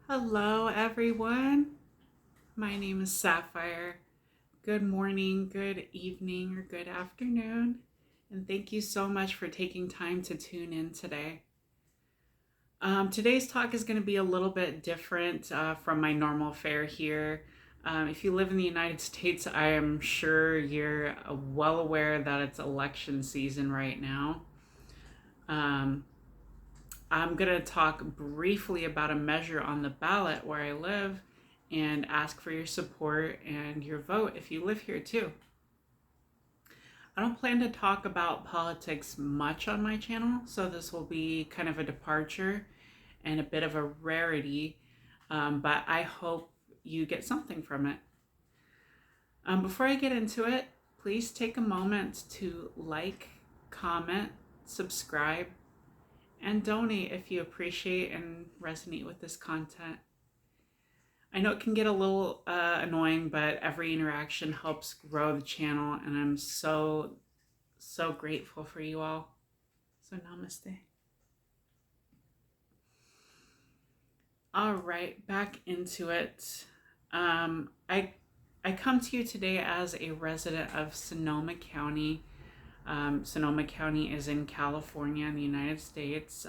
Hello, everyone. My name is Sapphire. Good morning, good evening, or good afternoon. And thank you so much for taking time to tune in today. Today's talk is going to be a little bit different from my normal fare here. If you live in the United States, I am sure you're well aware that it's election season right now. Um, I'm going to talk briefly about a measure on the ballot where I live and ask for your support and your vote if you live here too. I don't plan to talk about politics much on my channel, so this will be kind of a departure and a bit of a rarity, but I hope you get something from it. Before I get into it, please take a moment to like, comment, subscribe, and donate if you appreciate and resonate with this content. I know it can get a little annoying, but every interaction helps grow the channel, and I'm so grateful for you all. So namaste. All right, back into it. I come to you today as a resident of Sonoma County. Sonoma County is in California in the United States,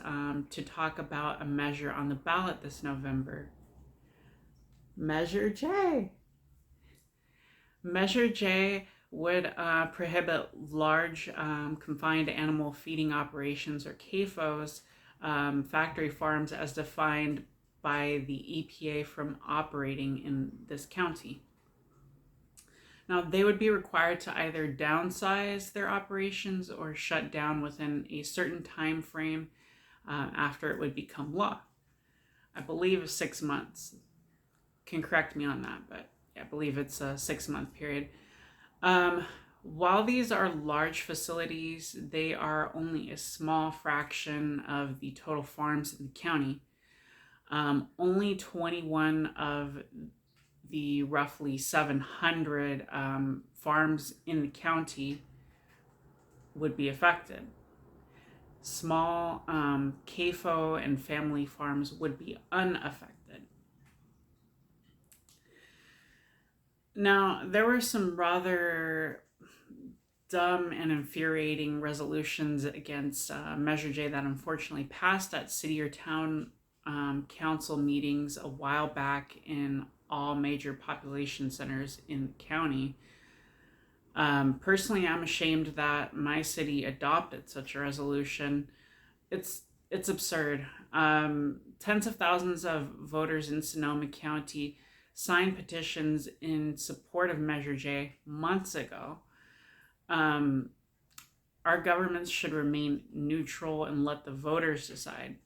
to talk about a measure on the ballot this November. Measure J. Measure J would prohibit large confined animal feeding operations, or CAFOs, factory farms as defined by the EPA, from operating in this county. Now, they would be required to either downsize their operations or shut down within a certain time frame after it would become law. I believe 6 months. Can correct me on that, but I believe it's a 6-month period. While these are large facilities, they are only a small fraction of the total farms in the county. Only 21 of the roughly 700 farms in the county would be affected. Small CAFO and family farms would be unaffected. Now, there were some rather dumb and infuriating resolutions against Measure J that unfortunately passed at city or town council meetings a while back in all major population centers in the county. Personally, I'm ashamed that my city adopted such a resolution. It's absurd. Tens of thousands of voters in Sonoma County signed petitions in support of Measure J months ago. Our governments should remain neutral and let the voters decide.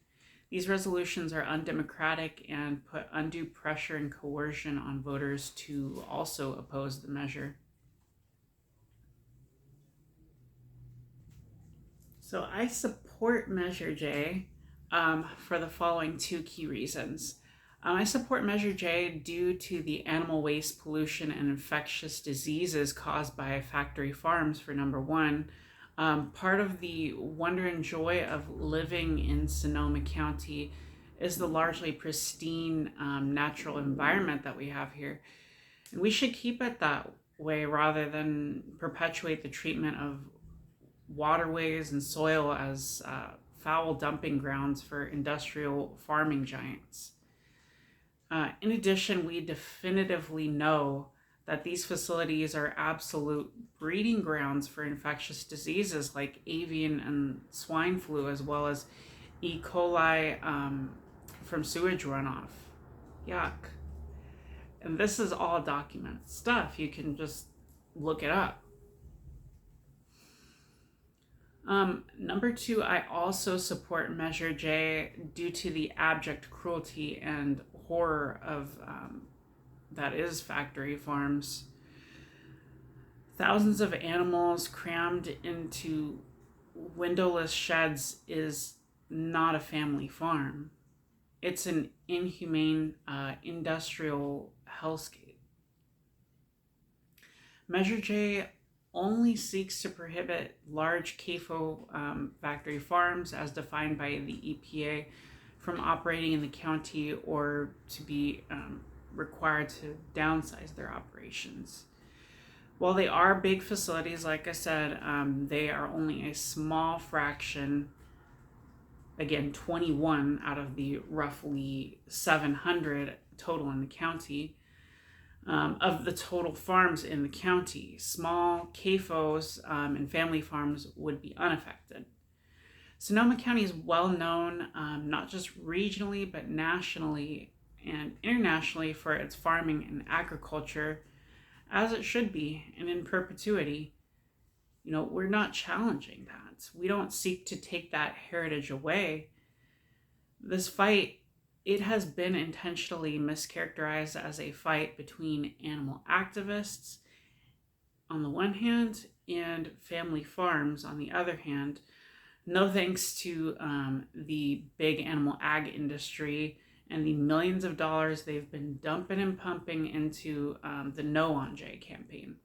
These resolutions are undemocratic and put undue pressure and coercion on voters to also oppose the measure. So I support Measure J for the following two key reasons. I support Measure J due to the animal waste, pollution, and infectious diseases caused by factory farms, for number one. Part of the wonder and joy of living in Sonoma County is the largely pristine natural environment that we have here. And we should keep it that way rather than perpetuate the treatment of waterways and soil as foul dumping grounds for industrial farming giants. In addition, we definitively know that these facilities are absolute breeding grounds for infectious diseases like avian and swine flu, as well as E. coli from sewage runoff. Yuck. And this is all documented stuff. You can just look it up. Number two, I also support Measure J due to the abject cruelty and horror of that is factory farms. Thousands of animals crammed into windowless sheds is not a family farm. It's an inhumane industrial hellscape. Measure J only seeks to prohibit large CAFO factory farms as defined by the EPA from operating in the county or to be required to downsize their operations. While they are big facilities, like I said, they are only a small fraction, again, 21 out of the roughly 700 total in the county, of the total farms in the county. Small CAFOs and family farms would be unaffected. Sonoma County is well known, not just regionally, but nationally and internationally for its farming and agriculture, as it should be, and in perpetuity. You know, we're not challenging that. We don't seek to take that heritage away. This fight, it has been intentionally mischaracterized as a fight between animal activists on the one hand and family farms on the other hand. No thanks to the big animal ag industry and the millions of dollars they've been dumping and pumping into the No on J campaign.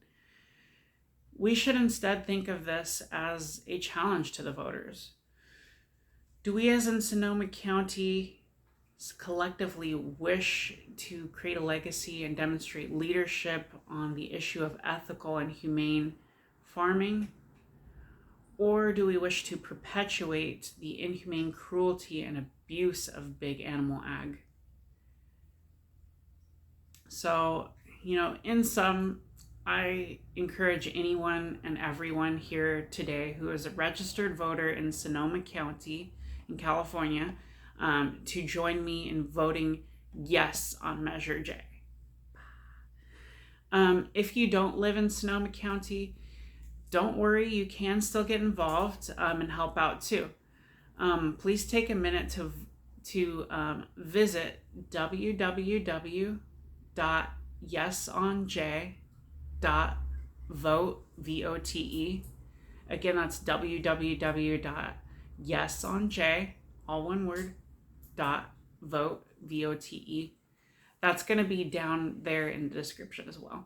We should instead think of this as a challenge to the voters. Do we, as in Sonoma County, collectively wish to create a legacy and demonstrate leadership on the issue of ethical and humane farming? Or do we wish to perpetuate the inhumane cruelty and abuse of big animal ag? So, in sum, I encourage anyone and everyone here today who is a registered voter in Sonoma County in California to join me in voting yes on Measure J. If you don't live in Sonoma County, don't worry, you can still get involved and help out too. Please take a minute to visit www.yesonj.vote, VOTE. Again, that's www.yesonj, all one word, .vote, VOTE. That's going to be down there in the description as well.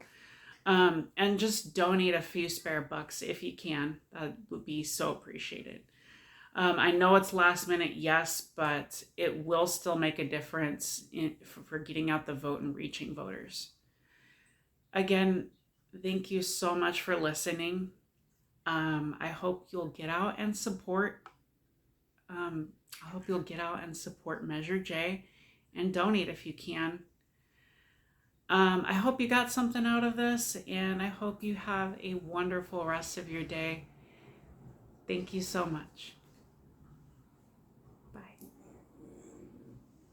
And just donate a few spare bucks if you can. That would be so appreciated. I know it's last minute, yes, but it will still make a difference for getting out the vote and reaching voters. Again, thank you so much for listening. I hope you'll get out and support. Measure J and donate if you can. I hope you got something out of this, and I hope you have a wonderful rest of your day. Thank you so much.